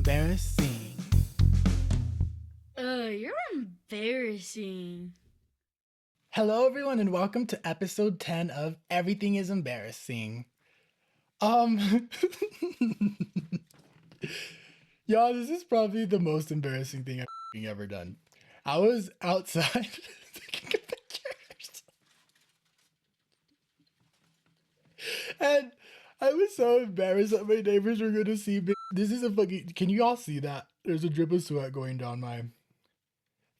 embarrassing. You're embarrassing. Hello, everyone, and welcome to episode 10 of Everything is Embarrassing. Um, Y'all, this is probably the most embarrassing thing I've ever done. I was outside taking pictures, and I was so embarrassed that my neighbors were gonna see me. This is a fucking. Can you all see that? There's a drip of sweat going down my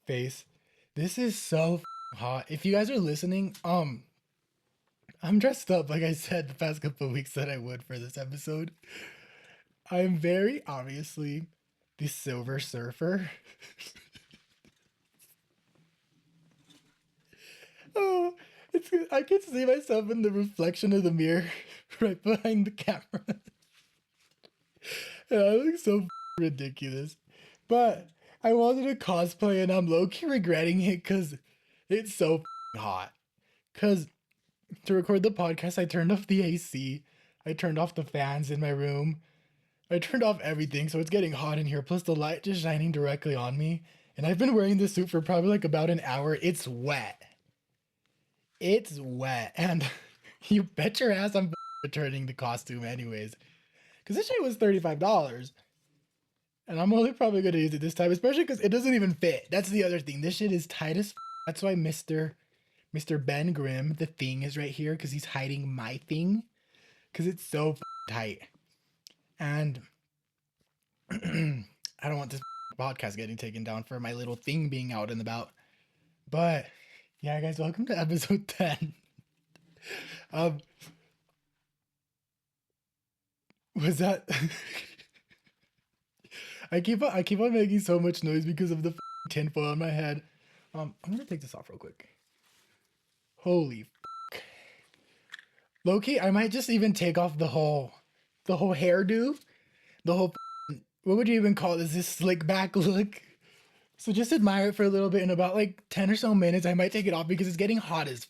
face. This is so hot. If you guys are listening, I'm dressed up like I said the past couple of weeks that I would for this episode. I'm very obviously the Silver Surfer. Oh, it's I can see myself in the reflection of the mirror right behind the camera. And I look so ridiculous. But I wanted to cosplay and I'm low-key regretting it because it's so hot. Because to record the podcast, I turned off the AC. I turned off the fans in my room. I turned off everything, so it's getting hot in here. Plus, the light just shining directly on me. And I've been wearing this suit for probably like about an hour. It's wet. It's wet. And you bet your ass I'm returning the costume anyways. Because this shit was $35. And I'm only probably going to use it this time, especially because it doesn't even fit. That's the other thing. This shit is tight as That's why Mr. Ben Grimm, the thing is right here because he's hiding my thing. Because it's so tight. And I don't want this podcast getting taken down for my little thing being out and about. But yeah, guys, welcome to episode 10. Um, was that? I keep on making so much noise because of the tinfoil on my head. I'm gonna take this off real quick. Holy Loki, I might just even take off the whole hairdo, the whole what would you even call this slick back look. So just admire it for a little bit. In about like 10 or so minutes, I might take it off because it's getting hot as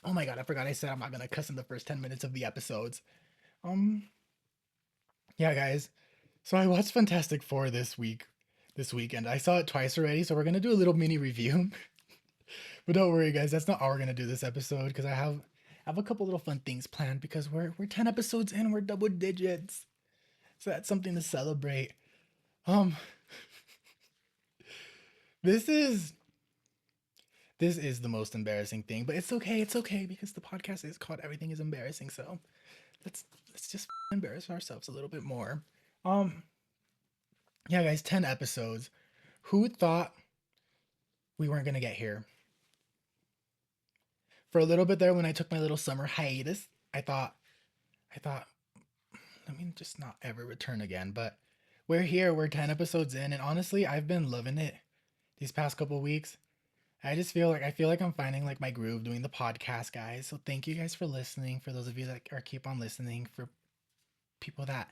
oh my god, I forgot I said I'm not gonna cuss in the first 10 minutes of the episodes. Yeah, guys. So I watched Fantastic Four this weekend. I saw it twice already, so we're gonna do a little mini review. But don't worry, guys, that's not all we're gonna do this episode because I have a couple little fun things planned because we're 10 episodes in, we're double digits. So that's something to celebrate. Um this is the most embarrassing thing, but it's okay because the podcast is called Everything is Embarrassing, so let's just embarrass ourselves a little bit more. Yeah, guys, 10 episodes. Who thought we weren't gonna get here? For a little bit there when I took my little summer hiatus, I thought let me just not ever return again, but we're here, we're 10 episodes in, and honestly, I've been loving it these past couple weeks. I feel like I'm finding like my groove doing the podcast, guys. So thank you guys for listening. For those of you that are keep on listening, for people that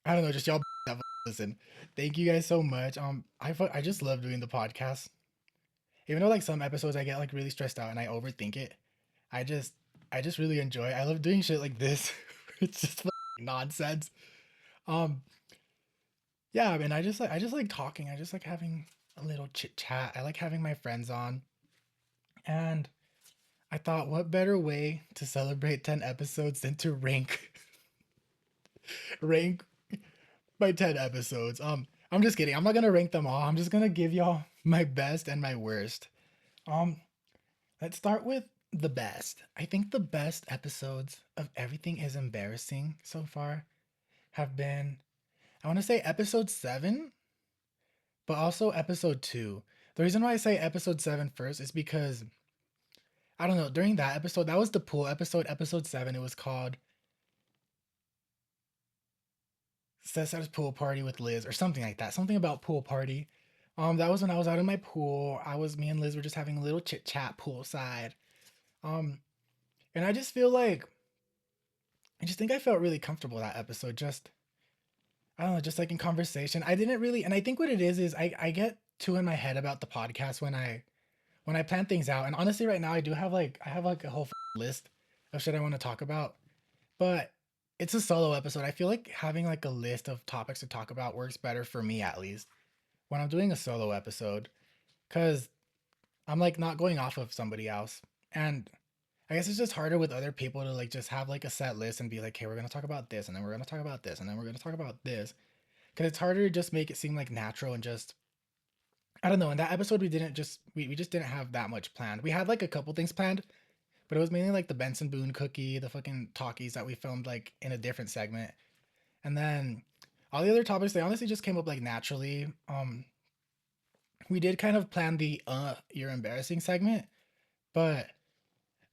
I don't know, just y'all that listen. Thank you guys so much. I just love doing the podcast. Even though like some episodes I get like really stressed out and I overthink it, I just I just really enjoy. I love doing shit like this. It's just nonsense. Um, yeah, I mean, I just like talking. I just like having a little chit chat. I like having my friends on, and I thought, what better way to celebrate 10 episodes than to rank my 10 episodes. I'm just kidding. I'm not gonna rank them all. I'm just gonna give y'all my best and my worst. Um, let's start with the best. I think the best episodes of Everything is Embarrassing so far have been, I want to say episode 7, but also episode 2. The reason why I say episode 7 first is because I don't know, during that episode, that was the pool episode, episode 7, it was called Cesar's Pool Party with Liz or something like that. Something about pool party. That was when I was out in my pool. Me and Liz were just having a little chit chat poolside. Um, and I just feel like I just think I felt really comfortable that episode. Just I don't know, just like in conversation. I didn't really, and I think what it is I get too in my head about the podcast when I plan things out. And honestly, right now I have like a whole list of shit I want to talk about. But it's a solo episode. I feel like having like a list of topics to talk about works better for me at least when I'm doing a solo episode because I'm like not going off of somebody else. And I guess it's just harder with other people to like just have like a set list and be like, hey, we're gonna talk about this, and then we're gonna talk about this, and then we're gonna talk about this. Because it's harder to just make it seem like natural and just I don't know. In that episode, we just didn't have that much planned. We had like a couple things planned, but it was mainly like the Benson Boone cookie, the fucking talkies that we filmed like in a different segment, and then all the other topics they honestly just came up like naturally. We did kind of plan the you're embarrassing segment, but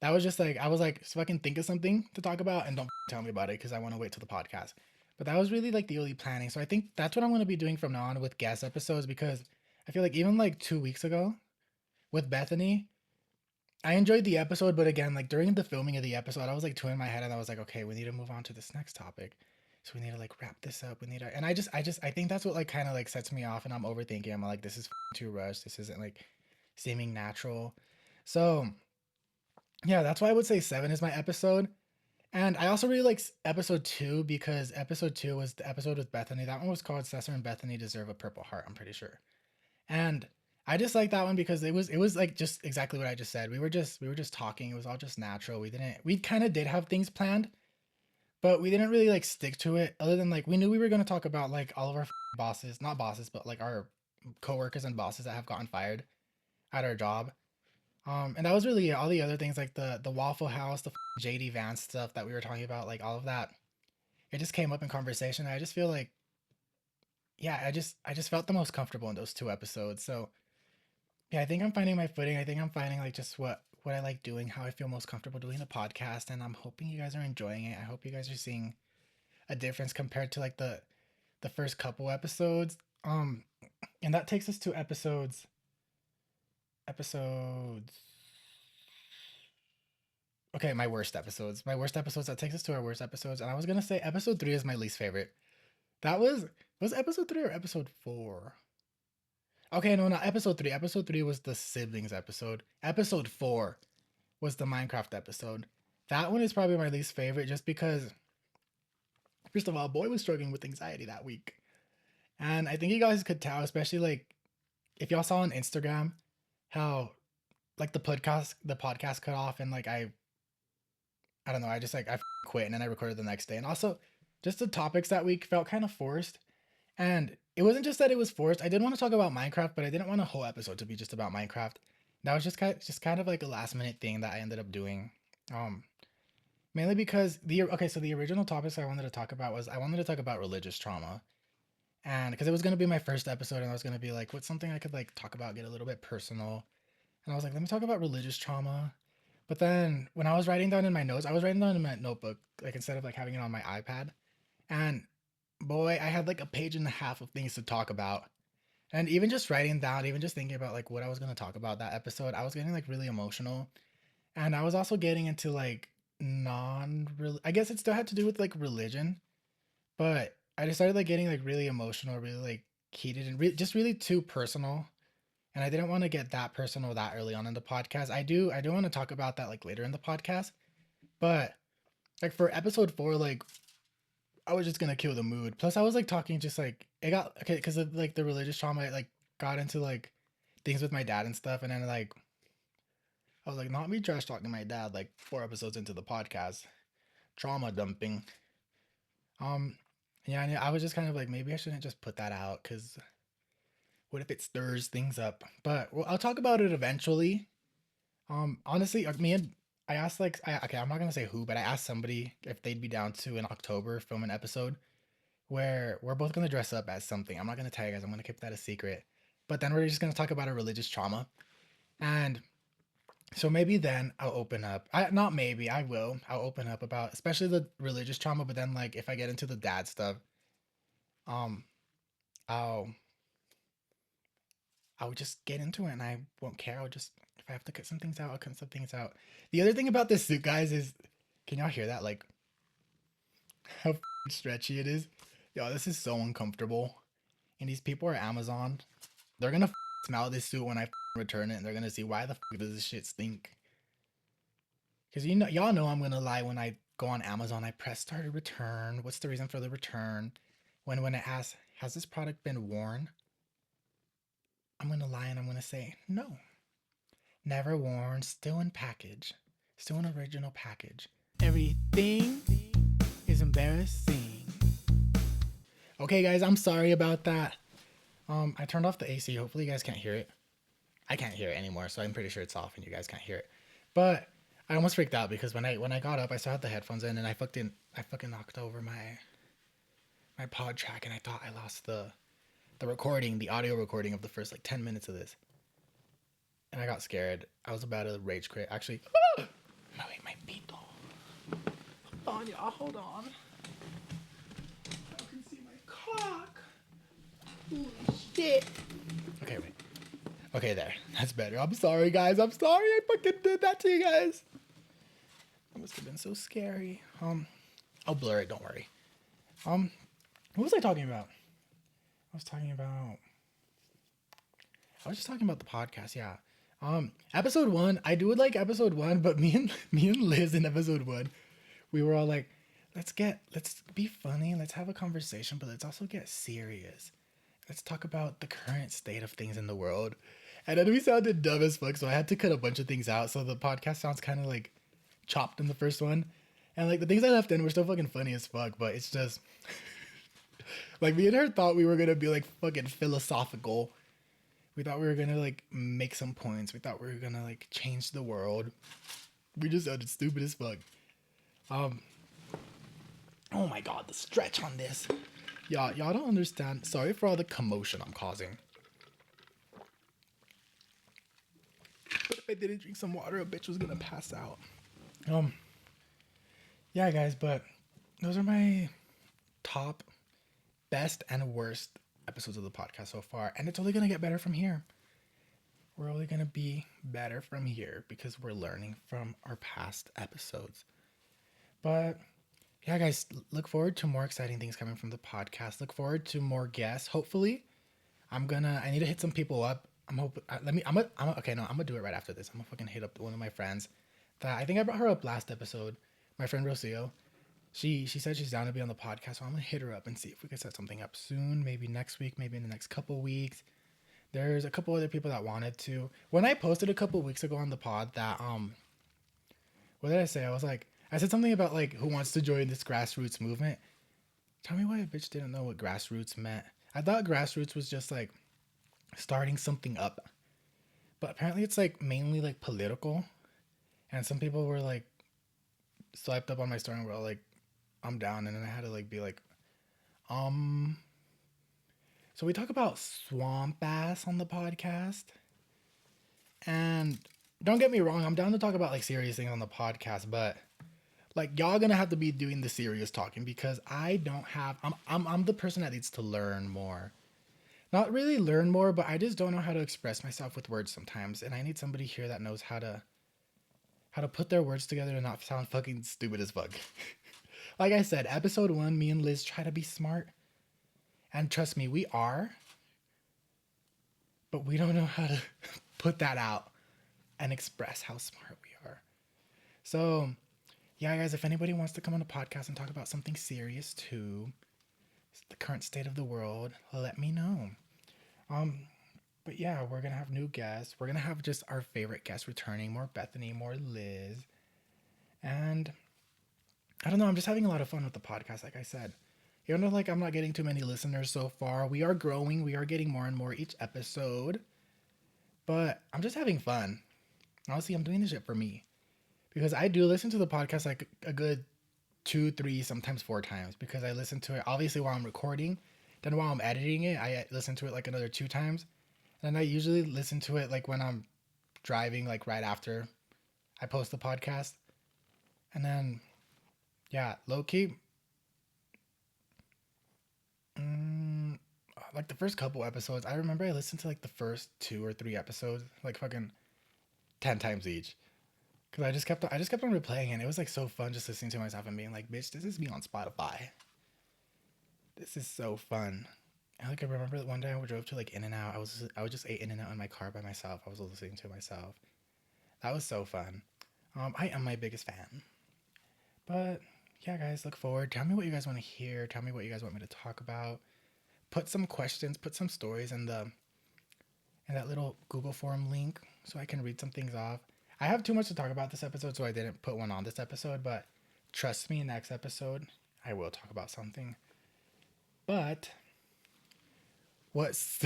that was just like I was like, so I can think of something to talk about and don't tell me about it because I want to wait till the podcast. But that was really like the early planning. So I think that's what I'm going to be doing from now on with guest episodes because I feel like even like 2 weeks ago with Bethany, I enjoyed the episode, but again, like during the filming of the episode, I was like two in my head and I was like, okay, we need to move on to this next topic. So we need to like wrap this up. We need to, and I think that's what like kind of like sets me off and I'm overthinking. I'm like, this is too rushed. This isn't like seeming natural. So yeah, that's why I would say 7 is my episode. And I also really like episode 2 because episode 2 was the episode with Bethany. That one was called Cesar and Bethany Deserve a Purple Heart, I'm pretty sure. And I just like that one because it was like just exactly what I just said. We were just talking. It was all just natural. We kind of did have things planned, but we didn't really like stick to it other than like we knew we were going to talk about like all of our bosses, not bosses, but like our coworkers and bosses that have gotten fired at our job. And that was really it. All the other things like the Waffle House, the JD Vance stuff that we were talking about, like all of that. It just came up in conversation. I just feel like yeah, I just felt the most comfortable in those 2 episodes. So yeah, I think I'm finding my footing. I think I'm finding like just what I like doing, how I feel most comfortable doing the podcast, and I'm hoping you guys are enjoying it. I hope you guys are seeing a difference compared to like the first couple episodes. And that takes us to episodes. Okay, my worst episodes. My worst episodes. That takes us to our worst episodes, and I was gonna say episode 3 is my least favorite. That was episode 3 or episode 4? Okay, no, not episode 3. Episode 3 was the siblings episode. Episode 4 was the Minecraft episode. That one is probably my least favorite just because, first of all, boy was struggling with anxiety that week. And I think you guys could tell, especially like if y'all saw on Instagram how like the podcast cut off and like I don't know, I just like I quit and then I recorded the next day. And also just the topics that week felt kind of forced. And it wasn't just that it was forced. I did want to talk about Minecraft, but I didn't want a whole episode to be just about Minecraft. That was just kind of like a last minute thing that I ended up doing. Um, Mainly because the original topics I wanted to talk about was I wanted to talk about religious trauma, and because it was gonna be my first episode, and I was gonna be like, what's something I could like talk about, get a little bit personal, and I was like, let me talk about religious trauma. But then when I was writing down in my notes, I was writing down in my notebook, like instead of like having it on my iPad, and boy, I had like a page and a half of things to talk about. And even just writing down, even just thinking about like what I was gonna talk about that episode, I was getting like really emotional. And I was also getting into like non I guess it still had to do with like religion, but I just started like getting like really emotional, really like heated and just really too personal. And I didn't want to get that personal that early on in the podcast. I do want to talk about that like later in the podcast. But like for episode 4, like I was just gonna kill the mood. Plus, I was like talking just like it got okay because of like the religious trauma. I like got into like things with my dad and stuff, and then like I was like, not me trash talking my dad like 4 episodes into the podcast, trauma dumping. Um, yeah, and I was just kind of like maybe I shouldn't just put that out because what if it stirs things up? But well, I'll talk about it eventually. Honestly, me and I asked like okay, I'm not gonna say who, but I asked somebody if they'd be down to in October film an episode where we're both gonna dress up as something. I'm not gonna tell you guys. I'm gonna keep that a secret. But then we're just gonna talk about a religious trauma, and so maybe then I'll open up. I not maybe I will. I'll open up about especially the religious trauma. But then like if I get into the dad stuff, um, I'll I'll just get into it and I won't care. I'll just if I have to cut some things out, I'll cut some things out. The other thing about this suit, guys, is can y'all hear that? Like how stretchy it is. Yo, this is so uncomfortable. And these people are Amazon. They're gonna smell this suit when I return it, and they're gonna see why the does this shit stink. Cause y'all know I'm gonna lie when I go on Amazon, I press start a return. What's the reason for the return? When it asks, has this product been worn? I'm gonna lie and I'm gonna say no. Never worn, still in package. Still an original package. Everything is embarrassing. Okay guys, I'm sorry about that. I turned off the AC. Hopefully you guys can't hear it. I can't hear it anymore, so I'm pretty sure it's off and you guys can't hear it. But I almost freaked out because when I got up, I still had the headphones in and I fucking knocked over my pod track and I thought I lost the recording, the audio recording of the first like 10 minutes of this. And I got scared. I was about to rage quit. Actually, my pito. Hold on, y'all. Hold on. I can see my cock. Holy shit. Okay, wait. Okay, there. That's better. I'm sorry, guys. I'm sorry I fucking did that to you guys. That must have been so scary. I'll blur it. Don't worry. What was I talking about? I was just talking about the podcast. Yeah. Episode 1. I do like episode 1, but me and Liz in episode 1, we were all like, let's be funny. Let's have a conversation, but let's also get serious. Let's talk about the current state of things in the world. And then we sounded dumb as fuck, so I had to cut a bunch of things out. So the podcast sounds kind of like chopped in the first one. And like the things I left in were still fucking funny as fuck, but it's just like me and her thought we were gonna be like fucking philosophical. We thought we were gonna like make some points. We thought we were gonna like change the world. We just sounded stupid as fuck. Oh my god, the stretch on this. Y'all don't understand. Sorry for all the commotion I'm causing. But if I didn't drink some water, a bitch was gonna pass out. Yeah, guys, but those are my top, best, and worst episodes of the podcast so far. And it's only gonna get better from here. We're only gonna be better from here because we're learning from our past episodes. But yeah, guys, look forward to more exciting things coming from the podcast. Look forward to more guests. Hopefully, I need to hit some people up. I'm gonna do it right after this. I'm gonna fucking hit up one of my friends that I think I brought her up last episode. My friend Rocio. She said she's down to be on the podcast, so I'm gonna hit her up and see if we can set something up soon. Maybe next week, maybe in the next couple weeks. There's a couple other people that wanted to. When I posted a couple weeks ago on the pod that what did I say? I said something about like who wants to join this grassroots movement. Tell me why a bitch didn't know what grassroots meant. I thought grassroots was just like starting something up. But apparently it's like mainly like political. And some people were like swiped up on my story and were like, I'm down. And then I had to like be like, So we talk about swamp ass on the podcast. And don't get me wrong, I'm down to talk about like serious things on the podcast, but like y'all gonna have to be doing the serious talking because I'm the person that needs to learn more. Not really learn more, but I just don't know how to express myself with words sometimes. And I need somebody here that knows how to put their words together and not sound fucking stupid as fuck. Like I said, episode 1, me and Liz try to be smart. And trust me, we are. But we don't know how to put that out and express how smart we are. So, yeah, guys, if anybody wants to come on a podcast and talk about something serious too, the current state of the world, let me know. But yeah, we're gonna have new guests. We're gonna have just our favorite guests returning, more Bethany, more Liz. And I don't know, I'm just having a lot of fun with the podcast, like I said. Even though like I'm not getting too many listeners so far, we are growing, we are getting more and more each episode. But I'm just having fun. Honestly, I'm doing this shit for me. Because I do listen to the podcast like a good 2, 3, sometimes 4 times. Because I listen to it obviously while I'm recording. Then while I'm editing it, I listen to it like another 2 times. And I usually listen to it like when I'm driving, like right after I post the podcast. And then, yeah, low-key, like the first couple episodes, I remember I listened to like the first 2 or 3 episodes, like fucking 10 times each. Cause I just kept on replaying and it was like so fun just listening to myself and being like, bitch, this is me on Spotify. This is so fun. And like I remember that one day I drove to like In-N-Out. I was just ate In-N-Out in my car by myself. I was listening to myself. That was so fun. I am my biggest fan. But yeah, guys, look forward. Tell me what you guys want to hear. Tell me what you guys want me to talk about. Put some questions, put some stories in that little Google form link so I can read some things off. I have too much to talk about this episode, so I didn't put one on this episode, but trust me, next episode I will talk about something. But what's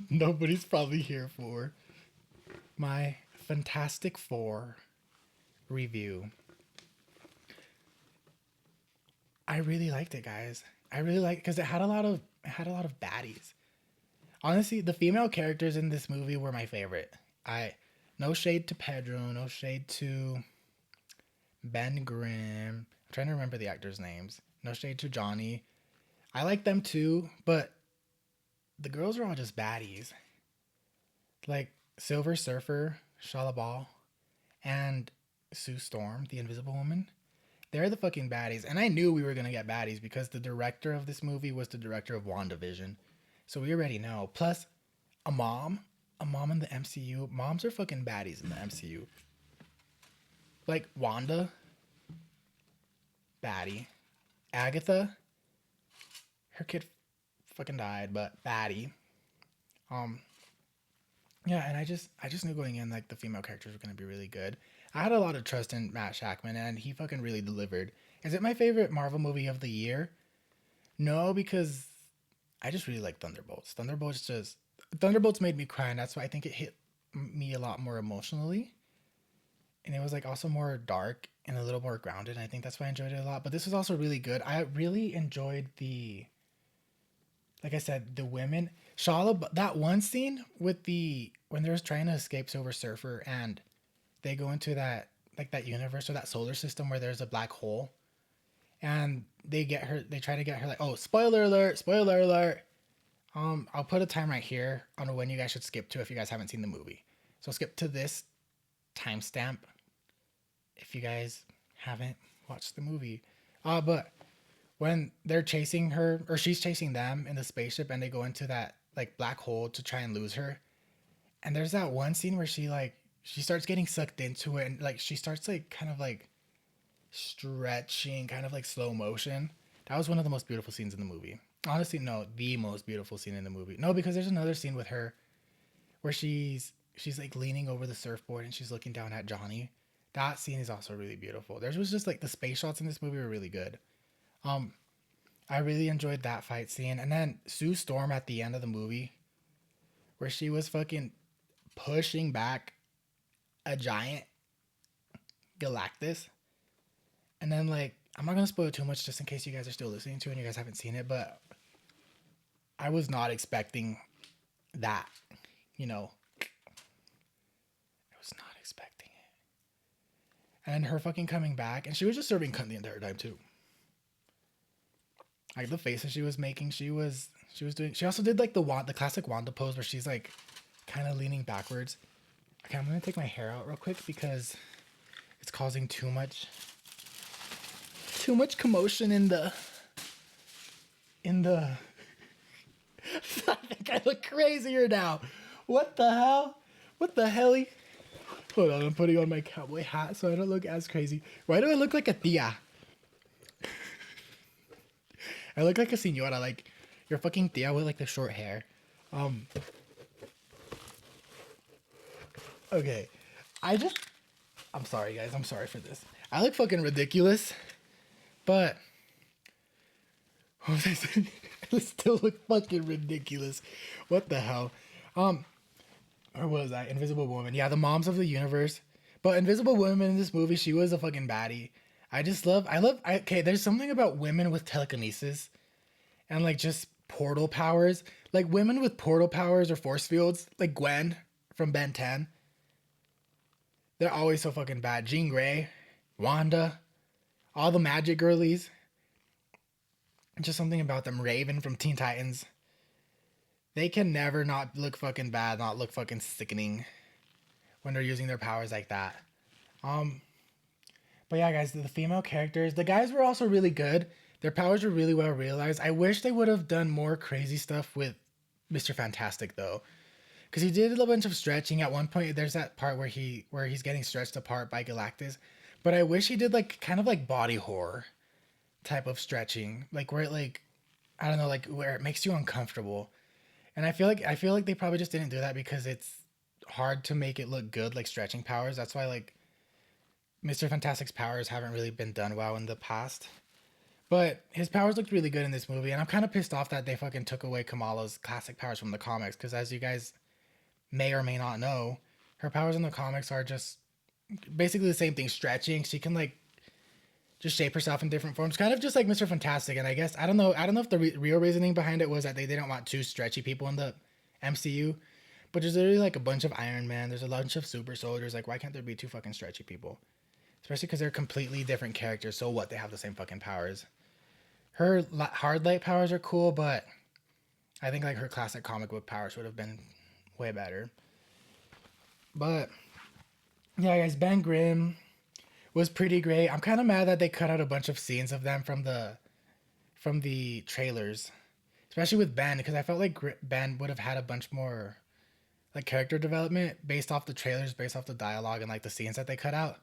nobody's probably here for my Fantastic Four review. I really liked it, guys. I really liked because it had a lot of baddies. Honestly, the female characters in this movie were my favorite. No shade to Pedro, no shade to Ben Grimm. I'm trying to remember the actors' names. No shade to Johnny. I like them too, but the girls are all just baddies. Like Silver Surfer, Shalabal, and Sue Storm, the Invisible Woman. They're the fucking baddies. And I knew we were going to get baddies because the director of this movie was the director of WandaVision. So we already know. Plus, a mom in the MCU. Moms are fucking baddies in the MCU. Like Wanda, baddie. Agatha, her kid fucking died, but baddie. Yeah, and I just knew going in like the female characters were gonna be really good. I had a lot of trust in Matt Shackman, and he fucking really delivered. Is it my favorite Marvel movie of the year? No, because I just really like Thunderbolts. Thunderbolts made me cry, and that's why I think it hit me a lot more emotionally. And it was like also more dark and a little more grounded. And I think that's why I enjoyed it a lot. But this was also really good. I really enjoyed like I said, the women. Shala, that one scene with when they're trying to escape Silver Surfer and they go into that universe or that solar system where there's a black hole, and they try to get her, like, oh, spoiler alert. I'll put a time right here on when you guys should skip to if you guys haven't seen the movie. So skip to this timestamp if you guys haven't watched the movie. But when they're chasing her, or she's chasing them in the spaceship, and they go into that like black hole to try and lose her, and there's that one scene where she starts getting sucked into it, and like she starts like kind of like stretching, kind of like slow motion. That was one of the most beautiful scenes in the movie. Honestly, no, the most beautiful scene in the movie. No, because there's another scene with her where she's like leaning over the surfboard and she's looking down at Johnny. That scene is also really beautiful. There was just like the space shots in this movie were really good. I really enjoyed that fight scene. And then Sue Storm at the end of the movie, where she was fucking pushing back a giant Galactus. And then, like, I'm not going to spoil too much just in case you guys are still listening to it and you guys haven't seen it, but I was not expecting that, you know. I was not expecting it. And her fucking coming back, and she was just serving cunt the entire time too. Like the faces she was making, she was doing. She also did like the classic Wanda pose where she's like kind of leaning backwards. Okay, I'm gonna take my hair out real quick because it's causing too much commotion in the. I think I look crazier now. What the hell? What the helly? Hold on, I'm putting on my cowboy hat so I don't look as crazy. Why do I look like a tia? I look like a señora, like your fucking tia with like the short hair. Okay. I'm sorry, guys. I'm sorry for this. I look fucking ridiculous, but what was I saying? I still look fucking ridiculous. What the hell? Or was I? Invisible Woman. Yeah, the moms of the universe. But Invisible Woman in this movie, she was a fucking baddie. Okay, there's something about women with telekinesis and like just portal powers. Like women with portal powers or force fields, like Gwen from Ben 10. They're always so fucking bad. Jean Grey, Wanda, all the magic girlies. Just something about them. Raven from Teen Titans. They can never not look fucking bad, not look fucking sickening when they're using their powers like that. But yeah, guys, the female characters, the guys were also really good. Their powers were really well realized. I wish they would have done more crazy stuff with Mr. Fantastic though, because he did a bunch of stretching. At one point, there's that part where he's getting stretched apart by Galactus. But I wish he did like kind of like body horror type of stretching, like where it like I don't know, like where it makes you uncomfortable. And I feel like they probably just didn't do that because it's hard to make it look good like stretching powers. That's why like Mr. Fantastic's powers haven't really been done well in the past. But his powers looked really good in this movie, and I'm kind of pissed off that they fucking took away Kamala's classic powers from the comics because as you guys may or may not know, her powers in the comics are just basically the same thing, stretching. She can like just shape herself in different forms, kind of just like Mr. Fantastic. And I guess I don't know if the real reasoning behind it was that they didn't want two stretchy people in the MCU, but there's literally like a bunch of Iron Man, there's a bunch of super soldiers. Like, why can't there be two fucking stretchy people? Especially because they're completely different characters. So what? They have the same fucking powers. Her hard light powers are cool, but I think like her classic comic book powers would have been way better. But yeah, guys, Ben Grimm was pretty great. I'm kind of mad that they cut out a bunch of scenes of them from the trailers, especially with Ben, because I felt like Ben would have had a bunch more like character development based off the trailers, based off the dialogue and like the scenes that they cut out.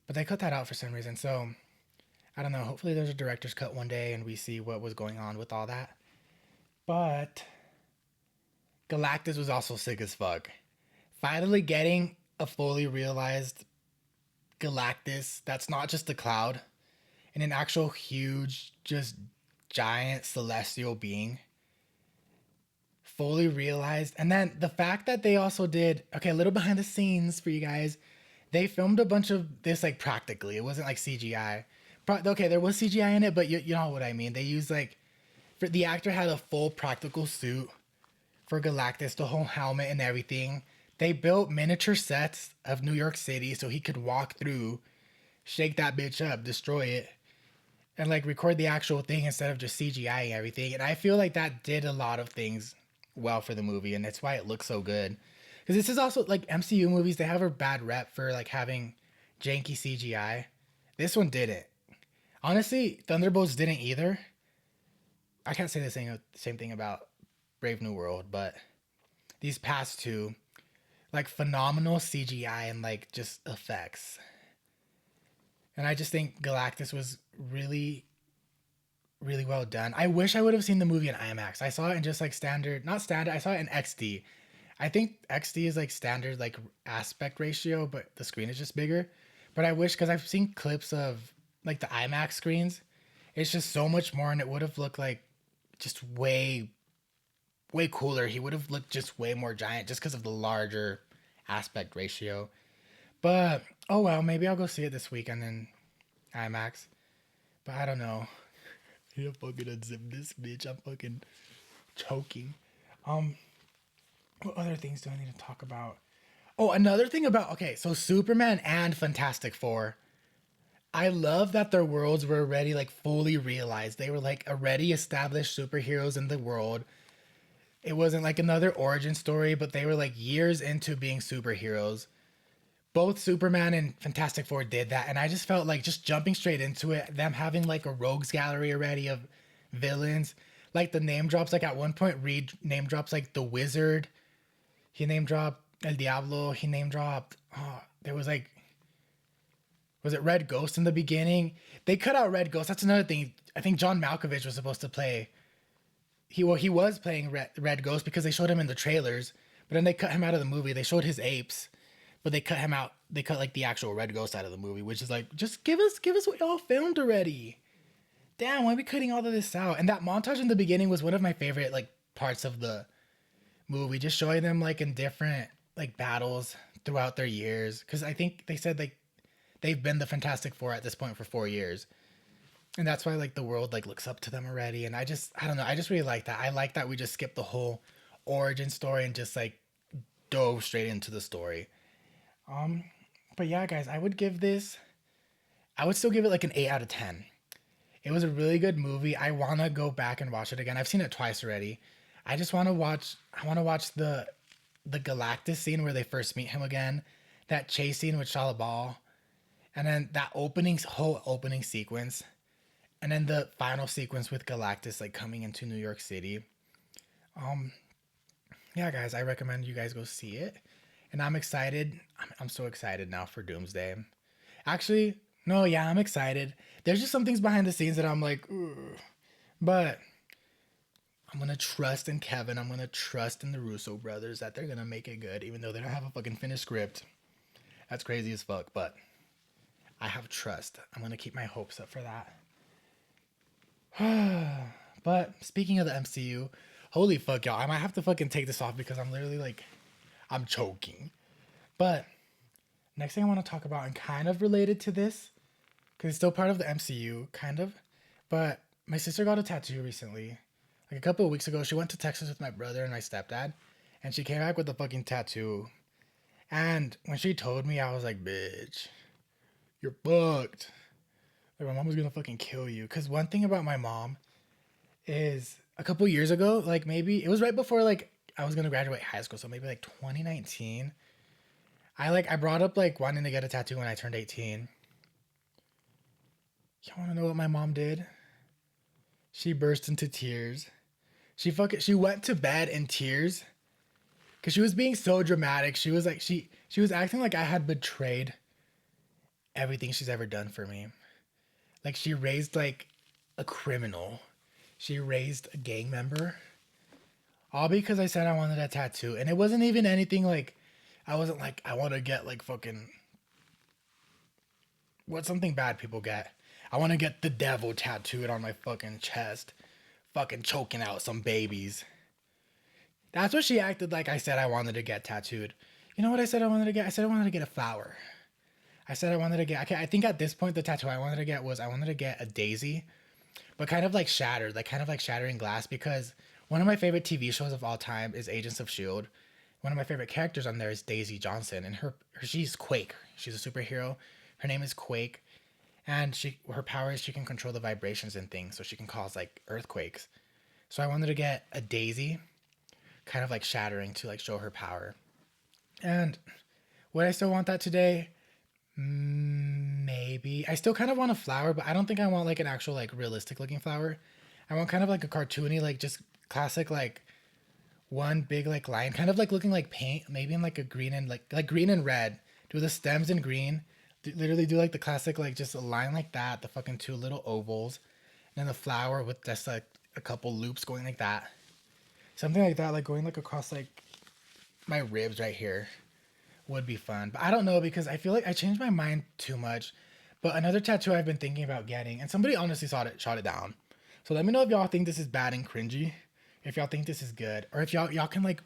But they cut that out for some reason. So I don't know. Hopefully there's a director's cut one day and we see what was going on with all that. But Galactus was also sick as fuck. Finally getting a fully realized Galactus that's not just a cloud and an actual huge, just giant celestial being. Fully realized. And then the fact that they also did, okay, a little behind the scenes for you guys. They filmed a bunch of this like practically. It wasn't like CGI. Okay, there was CGI in it, but you know what I mean. They used like, for the actor had a full practical suit for Galactus, the whole helmet and everything. They built miniature sets of New York City so he could walk through, shake that bitch up, destroy it, and like record the actual thing instead of just CGI and everything. And I feel like that did a lot of things well for the movie, and that's why it looks so good. Because this is also like MCU movies, they have a bad rep for like having janky CGI. This one didn't. Honestly, Thunderbolts didn't either. I can't say the same thing about Brave New World, but these past two, like phenomenal CGI and like just effects. And I just think Galactus was really, really well done. I wish I would have seen the movie in IMAX. I saw it in just like standard, not standard, I saw it in XD. I think XD is like standard like aspect ratio, but the screen is just bigger. But I wish, because I've seen clips of like the IMAX screens, it's just so much more, and it would have looked like just way, way cooler. He would have looked just way more giant just because of the larger aspect ratio. But oh well, maybe I'll go see it this weekend in IMAX. But I don't know. You fucking unzip this bitch. I'm fucking choking. Um, what other things do I need to talk about? Oh, another thing about, okay, so Superman and Fantastic Four. I love that their worlds were already like fully realized. They were like already established superheroes in the world. It wasn't like another origin story, but they were like years into being superheroes. Both Superman and Fantastic Four did that, and I just felt like just jumping straight into it, them having like a rogues gallery already of villains, like the name drops. Like at one point, Reed name drops like the Wizard. He name dropped El Diablo. He name dropped. Oh, there was like, was it Red Ghost in the beginning? They cut out Red Ghost. That's another thing. I think John Malkovich was supposed to play. He was playing Red Ghost because they showed him in the trailers, but then they cut him out of the movie. They showed his apes, but they cut him out. They cut like the actual Red Ghost out of the movie, which is like, just give us what y'all filmed already. Damn, why are we cutting all of this out? And that montage in the beginning was one of my favorite like parts of the movie, just showing them like in different like battles throughout their years. Because I think they said like they've been the Fantastic Four at this point for 4 years, and that's why like the world like looks up to them already. And I don't know, I just really like that. I like that we just skipped the whole origin story and just like dove straight into the story. Um, but yeah, guys, I would still give it like an 8 out of 10. It was a really good movie. I want to go back and watch it again. I've seen it twice already. I want to watch the Galactus scene where they first meet him again, that chase scene with Shalabal, and then that whole opening sequence, and then the final sequence with Galactus like coming into New York City. Um, yeah, guys, I recommend you guys go see it, and I'm excited. I'm so excited now for Doomsday. Actually, no, yeah, I'm excited. There's just some things behind the scenes that I'm like, ugh. But I'm gonna trust in Kevin. I'm gonna trust in the Russo brothers that they're gonna make it good, even though they don't have a fucking finished script. That's crazy as fuck, but I have trust. I'm gonna keep my hopes up for that. But speaking of the MCU, holy fuck, y'all, I might have to fucking take this off because I'm literally like, I'm choking. But next thing I want to talk about, and kind of related to this, because it's still part of the MCU, kind of. But my sister got a tattoo recently. Like a couple of weeks ago, she went to Texas with my brother and my stepdad, and she came back with a fucking tattoo. And when she told me, I was like, bitch, you're fucked. Like, my mom was gonna fucking kill you. Because one thing about my mom is a couple years ago, like maybe, it was right before, like, I was gonna graduate high school, so maybe like 2019. I brought up like wanting to get a tattoo when I turned 18. You wanna know what my mom did? She burst into tears. She went to bed in tears because she was being so dramatic. She was like she was acting like I had betrayed everything she's ever done for me. Like she raised like a criminal. She raised a gang member. All because I said I wanted a tattoo. And it wasn't even anything like I wasn't like I want to get like fucking what's something bad people get. I want to get the devil tattooed on my fucking chest. Fucking choking out some babies. That's what she acted like I said I wanted to get tattooed. You know what I said I wanted to get? I said I wanted to get a flower. I said I wanted to get, I think at this point the tattoo I wanted to get was I wanted to get a daisy, but kind of like shattered, like kind of like shattering glass because one of my favorite TV shows of all time is Agents of S.H.I.E.L.D. One of my favorite characters on there is Daisy Johnson and she's Quake. She's a superhero. Her name is Quake and her power is she can control the vibrations and things so she can cause like earthquakes. So I wanted to get a daisy kind of like shattering to like show her power. And would I still want that today? Maybe. I still kind of want a flower, but I don't think I want like an actual like realistic looking flower. I want kind of like a cartoony, like just classic like one big like line, kind of like looking like paint, maybe in like a green and like green and red. Do the stems in green. Literally do like the classic like just a line like that, the fucking two little ovals, and then the flower with just like a couple loops going like that. Something like that, like going like across like my ribs right here would be fun. But I don't know because I feel like I changed my mind too much. But another tattoo I've been thinking about getting, and somebody honestly shot it down. So let me know if y'all think this is bad and cringy, if y'all think this is good, or if y'all can like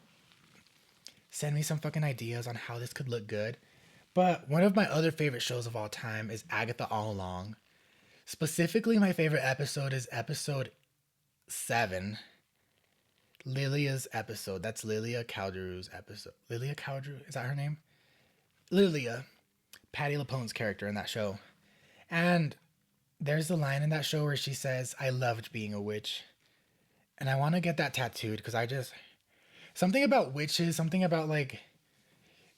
send me some fucking ideas on how this could look good. But one of my other favorite shows of all time is Agatha All Along. Specifically, my favorite episode is episode 7. Lilia's episode. That's Lilia Cowdrew's episode. Lilia Cowdrew? Is that her name? Lilia. Patti LuPone's character in that show. And there's a line in that show where she says, I loved being a witch. And I want to get that tattooed because I just... Something about witches, something about like...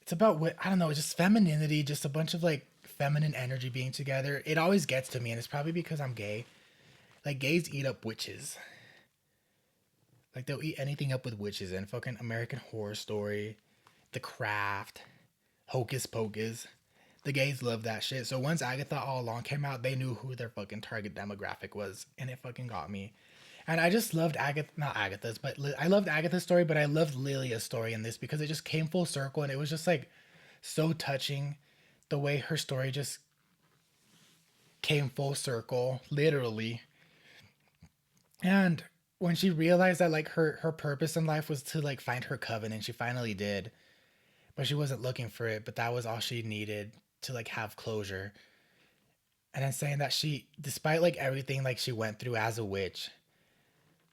It's about what... I don't know, just femininity, just a bunch of like feminine energy being together. It always gets to me and it's probably because I'm gay. Like gays eat up witches. Like, they'll eat anything up with witches and fucking American Horror Story, The Craft, Hocus Pocus. The gays love that shit. So once Agatha All Along came out, they knew who their fucking target demographic was. And it fucking got me. And I just loved not Agatha's, but I loved Agatha's story, but I loved Lilia's story in this because it just came full circle and it was just like so touching the way her story just came full circle, literally. And when she realized that like her purpose in life was to like find her coven and she finally did, but she wasn't looking for it, but that was all she needed to like have closure. And then saying that she, despite like everything like she went through as a witch,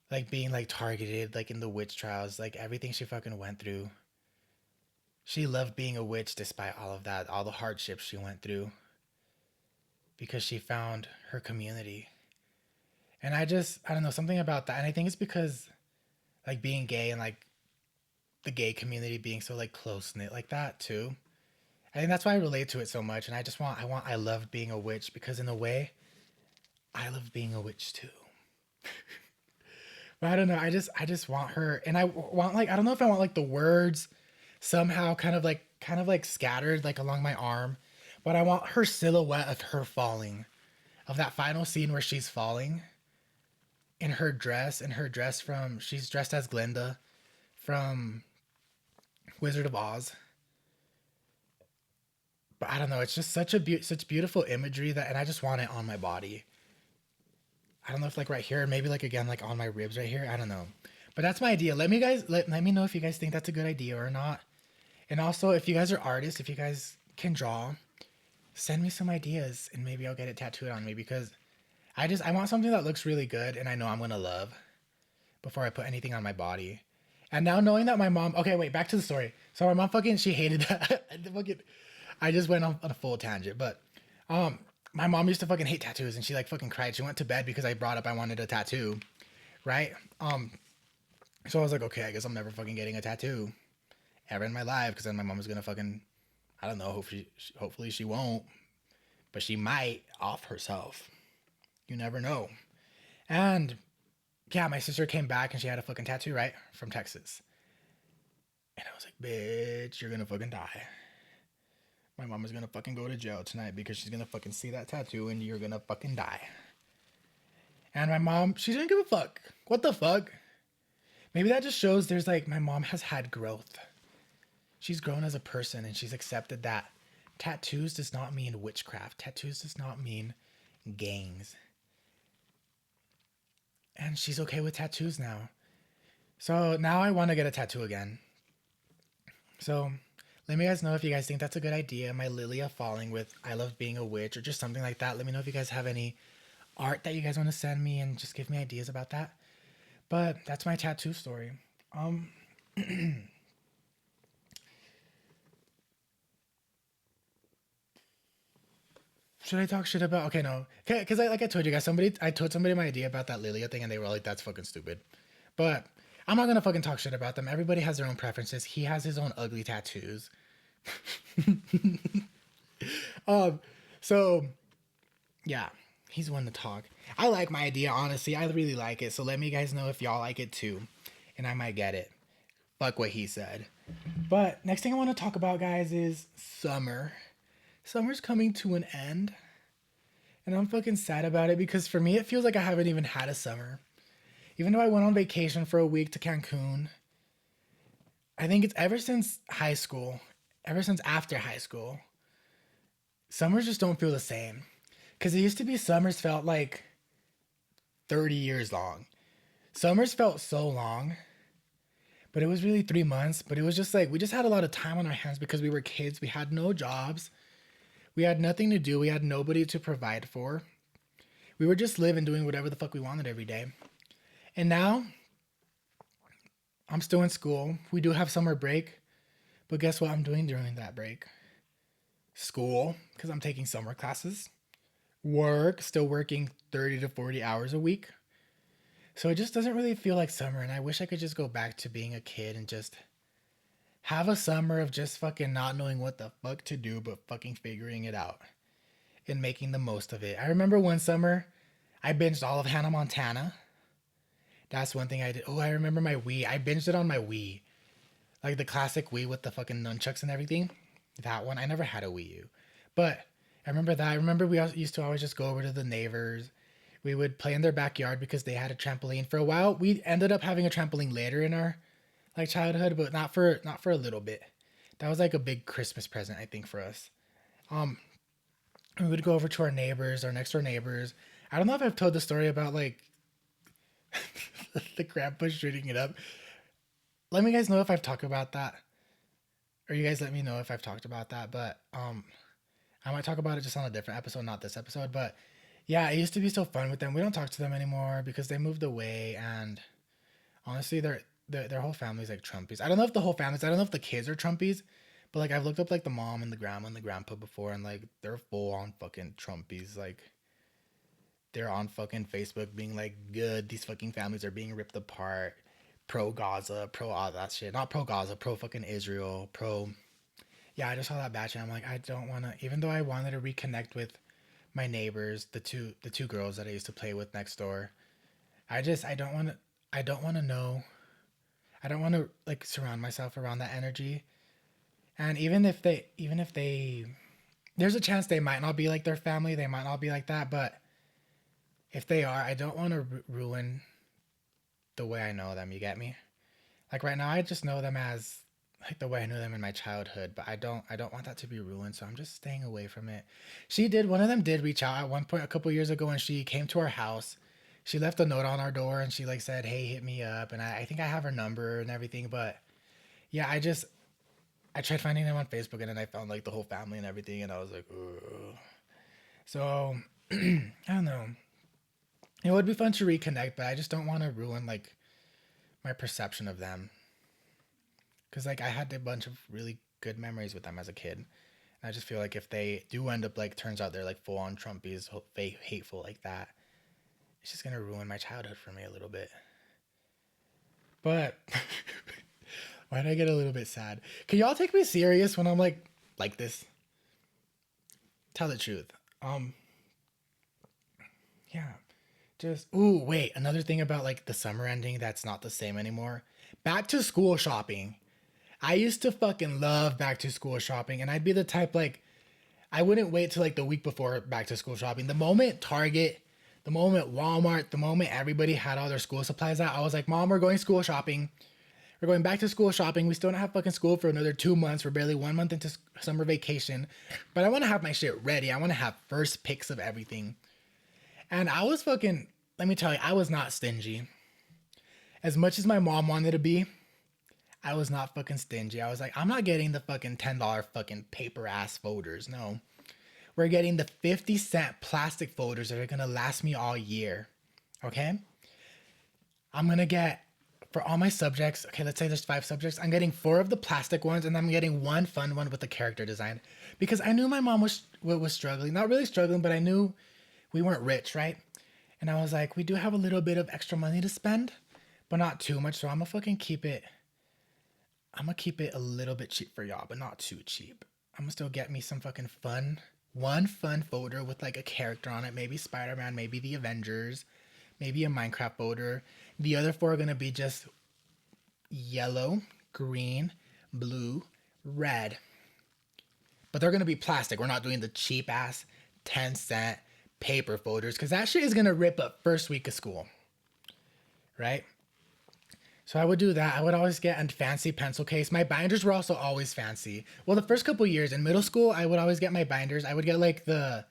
like being like targeted like in the witch trials, like everything she fucking went through, she loved being a witch despite all of that, all the hardships she went through, because she found her community. And I don't know, something about that. And I think it's because like being gay and like the gay community being so like close knit like that too. I think that's why I relate to it so much. And I loved being a witch because in a way, I love being a witch too. But I don't know. I just want her, and I want like I don't know if I want like the words somehow kind of like scattered like along my arm, but I want her silhouette of her falling, of that final scene where she's falling in her dress from, she's dressed as Glinda from Wizard of Oz. But I don't know, it's just such beautiful imagery that, and I just want it on my body. I don't know if like right here, maybe like again like on my ribs right here. I don't know, but that's my idea. Let me know if you guys think that's a good idea or not. And also, if you guys are artists, if you guys can draw, send me some ideas and maybe I'll get it tattooed on me, because I want something that looks really good and I know I'm gonna love before I put anything on my body. And now knowing that my mom, okay, wait, back to the story. So my mom fucking, she hated that. I just went on a full tangent, but my mom used to fucking hate tattoos and she like fucking cried. She went to bed because I brought up I wanted a tattoo, right? So I was like, okay, I guess I'm never fucking getting a tattoo ever in my life, because then my mom is gonna fucking, I don't know, hopefully she won't, but she might off herself. You never know. And yeah, my sister came back and she had a fucking tattoo, right? From Texas. And I was like, bitch, you're gonna fucking die. My mom is gonna fucking go to jail tonight because she's gonna fucking see that tattoo and you're gonna fucking die. And my mom, she didn't give a fuck. What the fuck? Maybe that just shows there's like, my mom has had growth. She's grown as a person and she's accepted that tattoos does not mean witchcraft. Tattoos does not mean gangs. And she's okay with tattoos now. So now I want to get a tattoo again. So let me guys know if you guys think that's a good idea. My Lilia falling with I love being a witch or just something like that. Let me know if you guys have any art that you guys want to send me and just give me ideas about that. But that's my tattoo story. Should I talk shit about? Okay, no. Okay, because like I told you guys, I told somebody my idea about that Lilia thing, and they were like, "That's fucking stupid." But I'm not gonna fucking talk shit about them. Everybody has their own preferences. He has his own ugly tattoos. So yeah, he's one to talk. I like my idea, honestly. I really like it. So let me guys know if y'all like it too, and I might get it. Fuck what he said. But next thing I want to talk about, guys, is summer. Summer's coming to an end. And I'm fucking sad about it because for me, it feels like I haven't even had a summer. Even though I went on vacation for a week to Cancun, I think it's ever since high school, ever since after high school, summers just don't feel the same. Because it used to be summers felt like 30 years long. Summers felt so long, but it was really 3 months. But it was just like, we just had a lot of time on our hands because we were kids. We had no jobs. We had nothing to do. We had nobody to provide for. We were just living, doing whatever the fuck we wanted every day. And now, I'm still in school. We do have summer break. But guess what I'm doing during that break? School, because I'm taking summer classes. Work, still working 30 to 40 hours a week. So it just doesn't really feel like summer. And I wish I could just go back to being a kid and just have a summer of just fucking not knowing what the fuck to do, but fucking figuring it out and making the most of it. I remember one summer, I binged all of Hannah Montana. That's one thing I did. Oh, I remember my Wii. I binged it on my Wii. Like the classic Wii with the fucking nunchucks and everything. That one. I never had a Wii U. But I remember that. I remember we used to always just go over to the neighbors. We would play in their backyard because they had a trampoline. For a while, we ended up having a trampoline later in our like childhood, but not for a little bit. That was like a big Christmas present, I think, for us. We would go over to our neighbors, our next door neighbors. I don't know if I've told the story about like the grandpa shooting it up. Let me guys know if I've talked about that, or you guys let me know if I've talked about that. But I might talk about it just on a different episode, not this episode. But yeah, it used to be so fun with them. We don't talk to them anymore because they moved away, and honestly, their whole family's like Trumpies. I don't know if the whole family's. I don't know if the kids are Trumpies, but like I've looked up like the mom and the grandma and the grandpa before, and like they're full on fucking Trumpies. Like they're on fucking Facebook being like, good, these fucking families are being ripped apart. Pro Gaza, pro all that shit. Not pro Gaza, pro fucking Israel, pro. Yeah, I just saw that batch and I'm like, I don't want to. Even though I wanted to reconnect with my neighbors, the two girls that I used to play with next door, I don't want to. I don't want to know. I don't want to like surround myself around that energy. And even if they there's a chance they might not be like their family. They might not be like that. But if they are, I don't want to ruin the way I know them. You get me? Like right now, I just know them as like the way I knew them in my childhood, but I don't want that to be ruined, so I'm just staying away from it. One of them did reach out at one point a couple years ago, and she came to our house. She left a note on our door, and she like said, "Hey, hit me up," and I think I have her number and everything. But yeah, I tried finding them on Facebook, and then I found like the whole family and everything, and I was like, ugh. So I don't know. It would be fun to reconnect, but I just don't want to ruin like my perception of them. Cause like I had a bunch of really good memories with them as a kid. And I just feel like if they do end up like turns out they're like full on Trumpies, fake hateful like that, it's just gonna ruin my childhood for me a little bit. But why did I get a little bit sad? Can y'all take me serious when I'm like this? Tell the truth. Um, yeah. Just ooh, wait, another thing about like the summer ending that's not the same anymore. Back to school shopping. I used to fucking love back to school shopping, and I'd be the type like I wouldn't wait till like the week before back to school shopping. The moment Target, the moment Walmart, the moment everybody had all their school supplies out, I was like, "Mom, we're going school shopping. We're going back to school shopping. We still don't have fucking school for another 2 months. We're barely 1 month into summer vacation, but I want to have my shit ready. I want to have first picks of everything." And I was fucking. Let me tell you, I was not stingy. As much as my mom wanted to be, I was not fucking stingy. I was like, I'm not getting the fucking $10 fucking paper ass folders. No. We're getting the 50-cent plastic folders that are gonna last me all year. Okay? I'm gonna get, for all my subjects, okay, let's say there's 5 subjects, I'm getting 4 of the plastic ones, and I'm getting 1 fun one with the character design. Because I knew my mom was struggling. Not really struggling, but I knew we weren't rich, right? And I was like, we do have a little bit of extra money to spend, but not too much, so I'm gonna keep it a little bit cheap for y'all, but not too cheap. I'm gonna still get me some fucking fun, 1 fun folder with like a character on it, maybe Spider-Man, maybe the Avengers, maybe a Minecraft folder. The other 4 are gonna be just yellow, green, blue, red. But they're gonna be plastic. We're not doing the cheap ass 10-cent paper folders because that shit is gonna rip up first week of school, right? So I would do that. I would always get a fancy pencil case. My binders were also always fancy. Well, the first couple years in middle school, I would always get my binders. I would get like the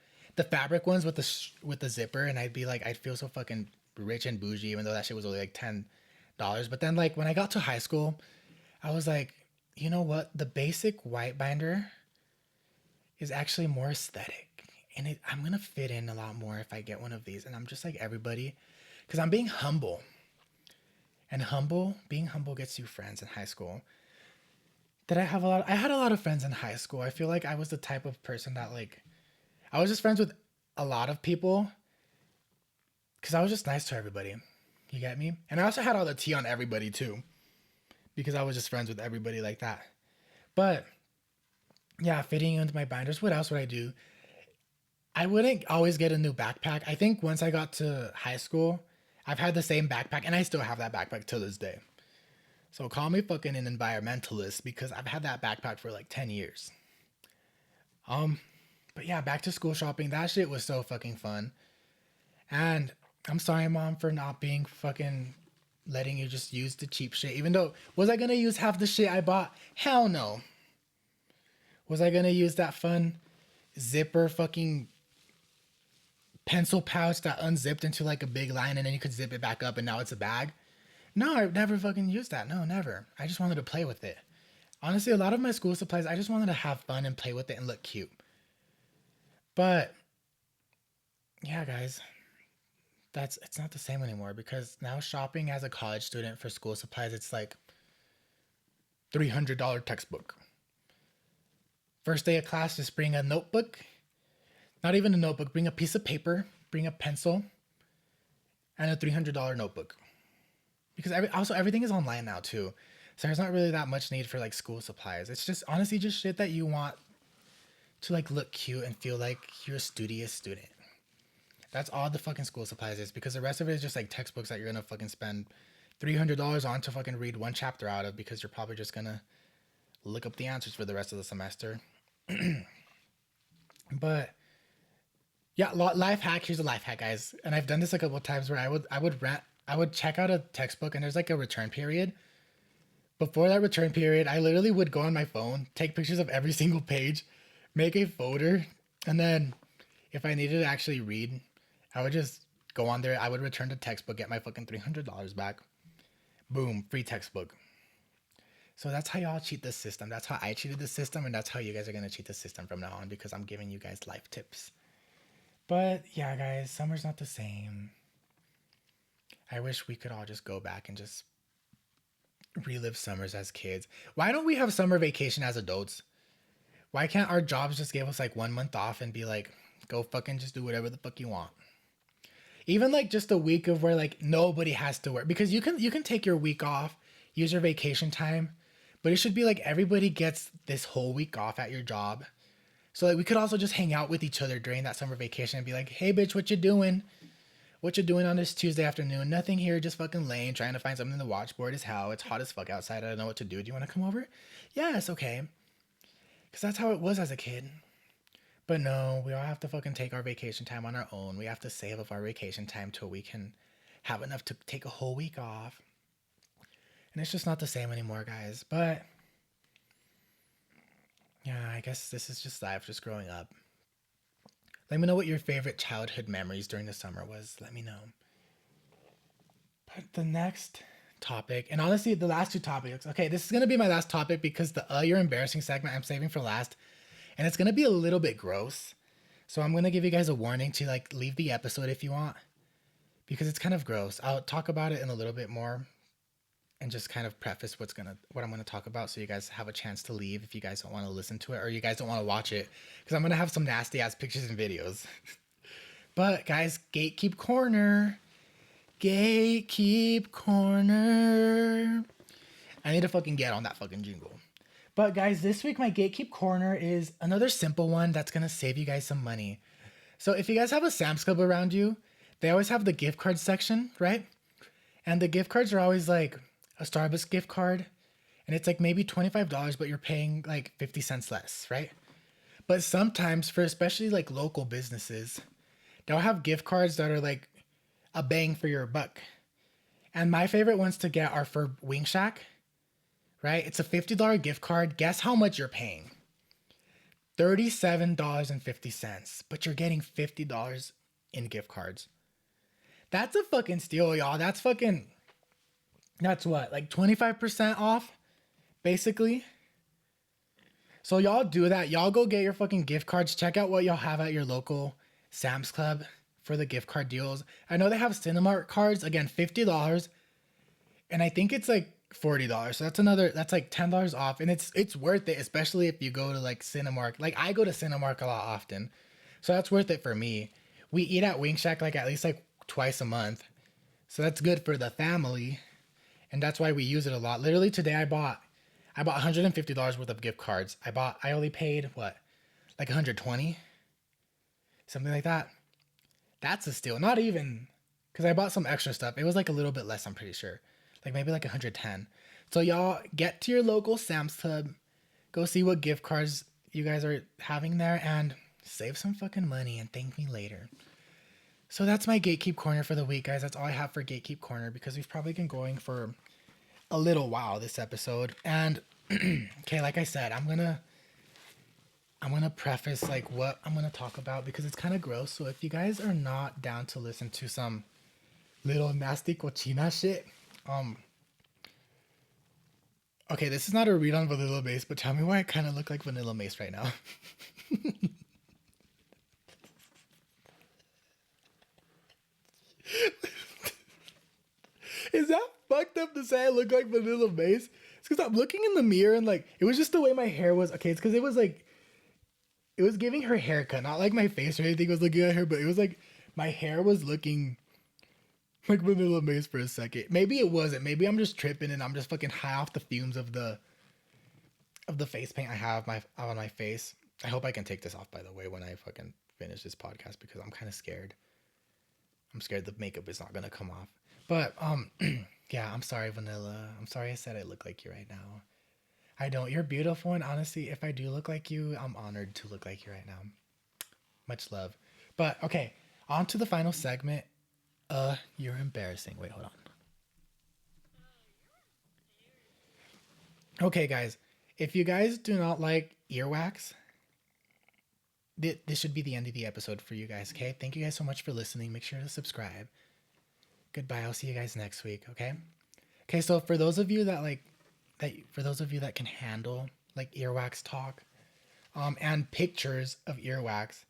fabric ones with the zipper, and I'd be like, I'd feel so fucking rich and bougie, even though that shit was only like $10. But then like when I got to high school, I was like, you know what? The basic white binder is actually more aesthetic, and I'm gonna fit in a lot more if I get one of these. And I'm just like everybody, because I'm being humble. And being humble gets you friends in high school. I had a lot of friends in high school. I feel like I was the type of person that like, I was just friends with a lot of people because I was just nice to everybody. You get me? And I also had all the tea on everybody too because I was just friends with everybody like that. But yeah, fitting into my binders. What else would I do? I wouldn't always get a new backpack. I think once I got to high school, I've had the same backpack and I still have that backpack to this day. So call me fucking an environmentalist because I've had that backpack for like 10 years. Um, but yeah, back to school shopping. That shit was so fucking fun. And I'm sorry, mom, for not being fucking letting you just use the cheap shit. Even though, was I gonna use half the shit I bought? Hell no. Was I gonna use that fun zipper fucking pencil pouch that unzipped into like a big line and then you could zip it back up and now it's a bag? No, I've never fucking used that. No, never. I just wanted to play with it. Honestly, a lot of my school supplies, I just wanted to have fun and play with it and look cute. But yeah, guys, it's not the same anymore because now shopping as a college student for school supplies, it's like $300 textbook. First day of class, just bring a notebook. Not even a notebook, bring a piece of paper, bring a pencil, and a $300 notebook. Because also everything is online now too. So there's not really that much need for like school supplies. It's just honestly just shit that you want to like look cute and feel like you're a studious student. That's all the fucking school supplies is because the rest of it is just like textbooks that you're gonna fucking spend $300 on to fucking read 1 chapter out of because you're probably just gonna look up the answers for the rest of the semester. But yeah, life hack. Here's a life hack, guys. And I've done this a couple of times where I would check out a textbook and there's like a return period. Before that return period, I literally would go on my phone, take pictures of every single page, make a folder, and then if I needed to actually read, I would just go on there. I would return the textbook, get my fucking $300 back. Boom, free textbook. So that's how y'all cheat the system. That's how I cheated the system, and that's how you guys are gonna cheat the system from now on because I'm giving you guys life tips. But yeah, guys, summer's not the same. I wish we could all just go back and just relive summers as kids. Why don't we have summer vacation as adults? Why can't our jobs just give us like 1 month off and be like, go fucking just do whatever the fuck you want? Even like just a week of where like nobody has to work, because you can take your week off, use your vacation time, but it should be like everybody gets this whole week off at your job. So like we could also just hang out with each other during that summer vacation and be like, hey bitch, what you doing? What you doing on this Tuesday afternoon? Nothing here, just fucking laying, trying to find something to watch. Bored as hell. It's hot as fuck outside. I don't know what to do. Do you want to come over? Yes, okay. Because that's how it was as a kid. But no, we all have to fucking take our vacation time on our own. We have to save up our vacation time till we can have enough to take a whole week off. And it's just not the same anymore, guys. But yeah, I guess this is just life, just growing up. Let me know what your favorite childhood memories during the summer was. Let me know. But the next topic, and honestly, the last two topics. Okay, this is gonna be my last topic because the you're embarrassing segment I'm saving for last, and it's gonna be a little bit gross. So I'm gonna give you guys a warning to like leave the episode if you want, because it's kind of gross. I'll talk about it in a little bit more, and just kind of preface what I'm gonna talk about, so you guys have a chance to leave if you guys don't want to listen to it or you guys don't want to watch it, because I'm gonna have some nasty ass pictures and videos. But guys, gatekeep corner. Gatekeep corner. I need to fucking get on that fucking jingle. But guys, this week my gatekeep corner is another simple one that's gonna save you guys some money. So if you guys have a Sam's Club around you, they always have the gift card section, right? And the gift cards are always like a Starbucks gift card, and it's like maybe $25, but you're paying like 50 cents less, right? But sometimes for especially like local businesses, they'll have gift cards that are like a bang for your buck. And my favorite ones to get are for Wing Shack, right? It's a $50 gift card. Guess how much you're paying? $37.50, but you're getting $50 in gift cards. That's a fucking steal, y'all. That's what, like 25% off, basically? So y'all do that. Y'all go get your fucking gift cards. Check out what y'all have at your local Sam's Club for the gift card deals. I know they have Cinemark cards, again, $50, and I think it's like $40. So that's like $10 off, and it's worth it, especially if you go to like Cinemark. Like I go to Cinemark a lot often, so that's worth it for me. We eat at Wing Shack like at least like twice a month, so that's good for the family, and that's why we use it a lot. Literally today I bought $150 worth of gift cards. I only paid what, like 120, something like that. That's a steal. Not even, because I bought some extra stuff. It was like a little bit less, I'm pretty sure. Like maybe like 110. So y'all get to your local Sam's Club. Go see what gift cards you guys are having there and save some fucking money and thank me later. So that's my Gatekeep Corner for the week, guys. That's all I have for Gatekeep Corner because we've probably been going for a little while this episode. And okay, like I said, I'm gonna preface like what I'm gonna talk about because it's kind of gross. So if you guys are not down to listen to some little nasty cochina shit, okay, this is not a read on Vanilla Mace, but tell me why I kind of look like Vanilla Mace right now. Is that fucked up to say I look like Vanilla Mace? It's because I'm looking in the mirror and like it was just the way my hair was. Okay, it's because it was like it was giving her haircut, not like my face or anything was looking at her, but it was like my hair was looking like Vanilla Mace for a second. Maybe it wasn't. Maybe I'm just tripping and I'm just fucking high off the fumes of the face paint I have on my face. I hope I can take this off, by the way, when I fucking finish this podcast because I'm kind of scared. I'm scared the makeup is not gonna come off. But yeah, I'm sorry, Vanilla. I'm sorry I said I look like you right now. I don't. You're beautiful, and honestly, if I do look like you, I'm honored to look like you right now. Much love. But okay, on to the final segment. You're embarrassing. Wait, hold on. Okay, guys. If you guys do not like earwax, this should be the end of the episode for you guys, okay? Thank you guys so much for listening. Make sure to subscribe. Goodbye. I'll see you guys next week, okay? Okay, so for those of you that for those of you that can handle like earwax talk, and pictures of earwax,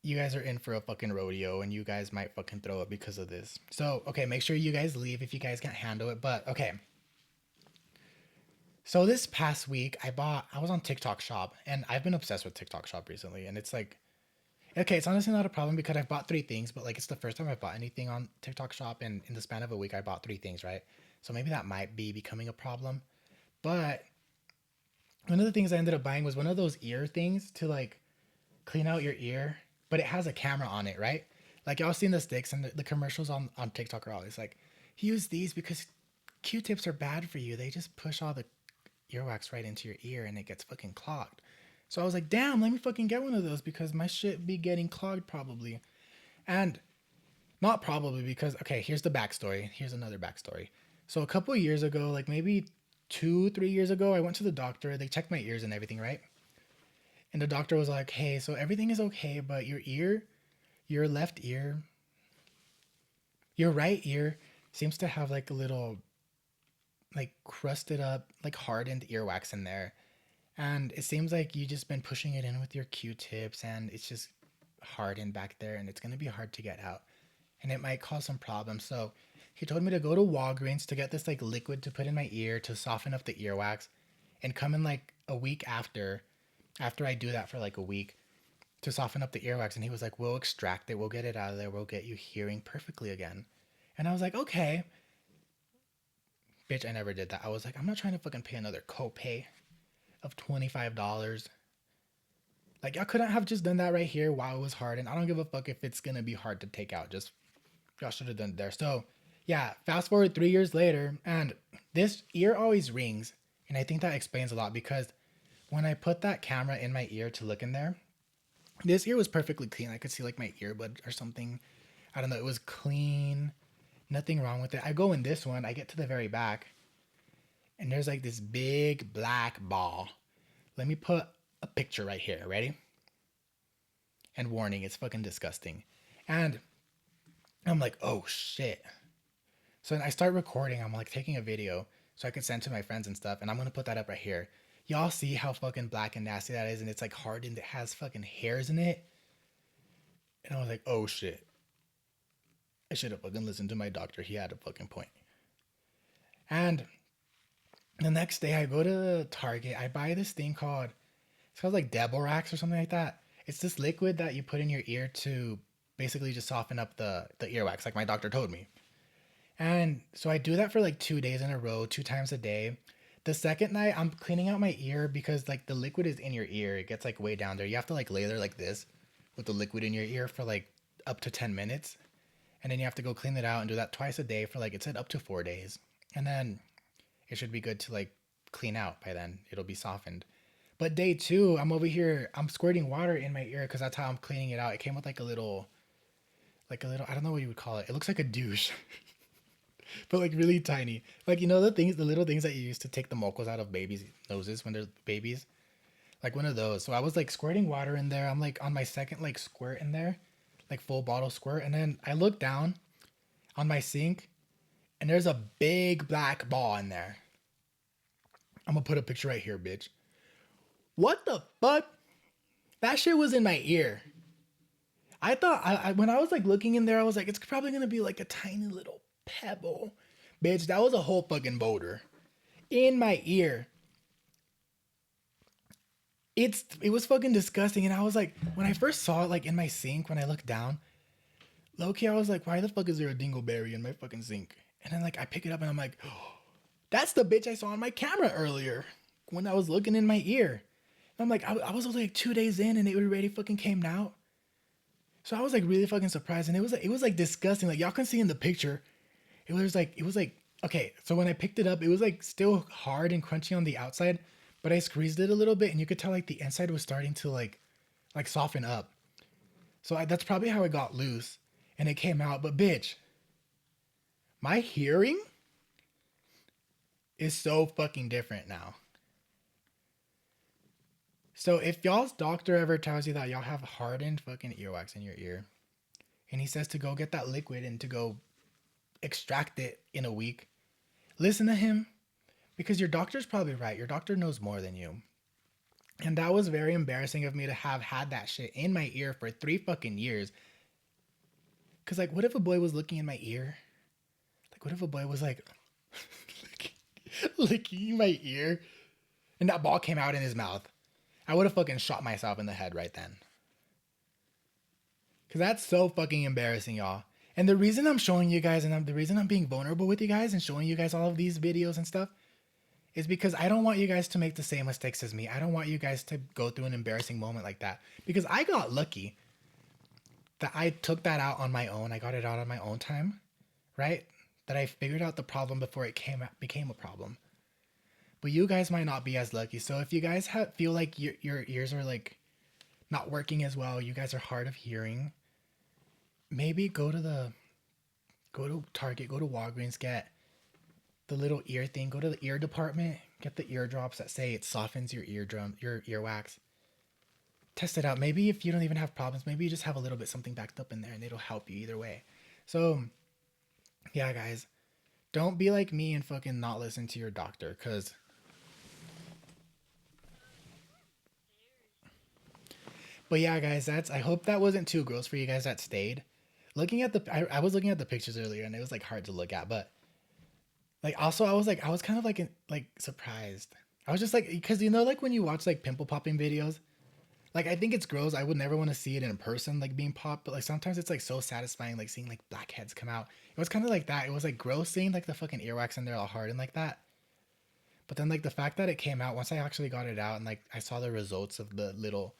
you guys are in for a fucking rodeo and you guys might fucking throw up because of this. So, okay, make sure you guys leave if you guys can't handle it. But okay. So this past week I was on TikTok Shop and I've been obsessed with TikTok Shop recently. And it's like, okay, it's honestly not a problem because I've bought 3 things, but like it's the first time I've bought anything on TikTok Shop, and in the span of a week I bought 3 things, right? So maybe that might be becoming a problem. But one of the things I ended up buying was one of those ear things to like clean out your ear, but it has a camera on it, right? Like y'all seen the sticks and the commercials on TikTok are always like, use these because Q-tips are bad for you. They just push all the earwax right into your ear and it gets fucking clogged. So I was like, damn, let me fucking get one of those because my shit be getting clogged probably. And not probably because, okay, here's the backstory. Here's another backstory. So a couple of years ago, like maybe 2, 3 years ago, I went to the doctor. They checked my ears and everything, right? And the doctor was like, hey, so everything is okay, but your left ear, your right ear seems to have like a little, like crusted up, like hardened earwax in there. And it seems like you just been pushing it in with your Q-tips and it's just hardened back there and it's going to be hard to get out. And it might cause some problems. So he told me to go to Walgreens to get this like liquid to put in my ear to soften up the earwax and come in like a week after I do that for like a week to soften up the earwax. And he was like, we'll extract it. We'll get it out of there. We'll get you hearing perfectly again. And I was like, okay. Bitch, I never did that. I was like, I'm not trying to fucking pay another copay of $25. Like, y'all couldn't have just done that right here while it was hard. And I don't give a fuck if it's going to be hard to take out. Just, y'all should have done it there. So, yeah, fast forward 3 years later. And this ear always rings. And I think that explains a lot because when I put that camera in my ear to look in there, this ear was perfectly clean. I could see like my earbud or something. I don't know. It was clean. Nothing wrong with it. I go in this one. I get to the very back. And there's like this big black ball. Let me put a picture right here. Ready? And warning, it's fucking disgusting. And I'm like, oh shit. So then I start recording. I'm like taking a video so I can send to my friends and stuff. And I'm going to put that up right here. Y'all see how fucking black and nasty that is? And it's like hardened. It has fucking hairs in it. And I was like, oh shit. I should have fucking listened to my doctor. He had a fucking point. And the next day I go to Target. I buy this thing called, it's called like Earwax or something like that. It's this liquid that you put in your ear to basically just soften up the earwax, like my doctor told me. And so I do that for like 2 days in a row, 2 times a day. The second night I'm cleaning out my ear because like the liquid is in your ear. It gets like way down there. You have to like lay there like this with the liquid in your ear for like up to 10 minutes. And then you have to go clean it out and do that twice a day for like, it said up to 4 days. And then it should be good to like clean out by then. It'll be softened. But day 2, I'm over here, I'm squirting water in my ear because that's how I'm cleaning it out. It came with like a little, I don't know what you would call it. It looks like a douche, but like really tiny. Like, you know, the little things that you use to take the mocos out of babies' noses when they're babies? Like one of those. So I was like squirting water in there. I'm like on my second like squirt in there, like full bottle squirt. And then I look down on my sink and there's a big black ball in there. I'm gonna put a picture right here, bitch. What the fuck? That shit was in my ear. I thought, when I was like looking in there, I was like, it's probably gonna be like a tiny little pebble. Bitch, that was a whole fucking boulder in my ear. It was fucking disgusting. And I was like, when I first saw it like in my sink, when I looked down, low key, I was like, why the fuck is there a dingleberry in my fucking sink? And then like I pick it up and I'm like, oh, that's the bitch I saw on my camera earlier when I was looking in my ear. And I'm like, I was only like 2 days in and it already fucking came out. So I was like really fucking surprised. And it was like disgusting. Like y'all can see in the picture, it was like, okay. So when I picked it up, it was like still hard and crunchy on the outside, but I squeezed it a little bit and you could tell like the inside was starting to like like soften up. So that's probably how it got loose and it came out. But bitch, my hearing is so fucking different now. So if y'all's doctor ever tells you that y'all have hardened fucking earwax in your ear, and he says to go get that liquid and to go extract it in a week, listen to him, because your doctor's probably right. Your doctor knows more than you. And that was very embarrassing of me to have had that shit in my ear for 3 fucking years. Cause like, what if a boy was looking in my ear? Like, what if a boy was like licking my ear and that ball came out in his mouth? I would have fucking shot myself in the head right then. Cause that's so fucking embarrassing, y'all. And the reason I'm showing you guys, and the reason I'm being vulnerable with you guys and showing you guys all of these videos and stuff, is because I don't want you guys to make the same mistakes as me. I don't want you guys to go through an embarrassing moment like that. Because I got lucky that I took that out on my own. I got it out on my own time, right? That I figured out the problem before it became a problem. But you guys might not be as lucky. So if you guys feel like your ears are like not working as well, you guys are hard of hearing, maybe go to Target, go to Walgreens, get the little ear thing, go to the ear department, get the eardrops that say it softens your eardrum, your earwax. Test it out. Maybe if you don't even have problems, maybe you just have a little bit something backed up in there and it'll help you either way. So yeah, guys, don't be like me and fucking not listen to your doctor, because but yeah, guys, I hope that wasn't too gross for you guys that stayed. I was looking at the pictures earlier and it was like hard to look at, but like also I was kind of like surprised. I was just like, because you know, like when you watch like pimple popping videos, like I think it's gross. I would never want to see it in person, like being popped, but like sometimes it's like so satisfying, like seeing like blackheads come out. It was kind of like that. It was like gross seeing like the fucking earwax in there all hard and like that. But then like the fact that it came out, once I actually got it out and like I saw the results of the little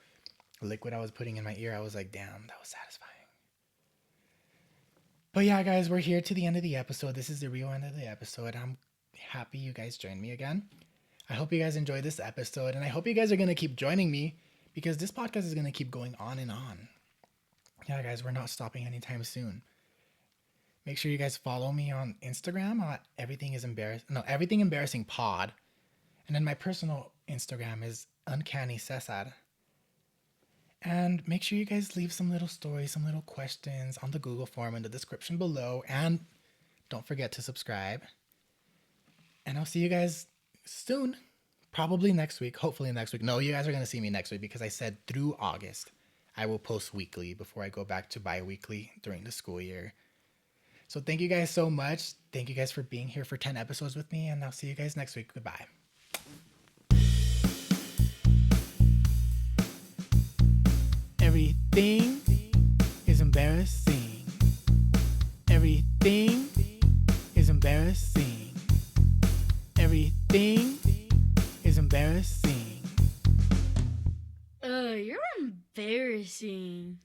liquid I was putting in my ear, I was like, damn, that was satisfying. But yeah, guys, we're here to the end of the episode. This is the real end of the episode. I'm happy you guys joined me again. I hope you guys enjoyed this episode, and I hope you guys are going to keep joining me, because this podcast is going to keep going on and on. Yeah, guys, we're not stopping anytime soon. Make sure you guys follow me on Instagram at Everything Embarrassing Pod. And then my personal Instagram is Uncanny Cesar. And make sure you guys leave some little stories, some little questions on the Google form in the description below. And don't forget to subscribe. And I'll see you guys soon. Probably next week. Hopefully next week. No, you guys are going to see me next week, because I said through August I will post weekly before I go back to bi-weekly during the school year. So thank you guys so much. Thank you guys for being here for 10 episodes with me. And I'll see you guys next week. Goodbye. Everything is embarrassing. Everything is embarrassing. Everything is embarrassing. You're embarrassing.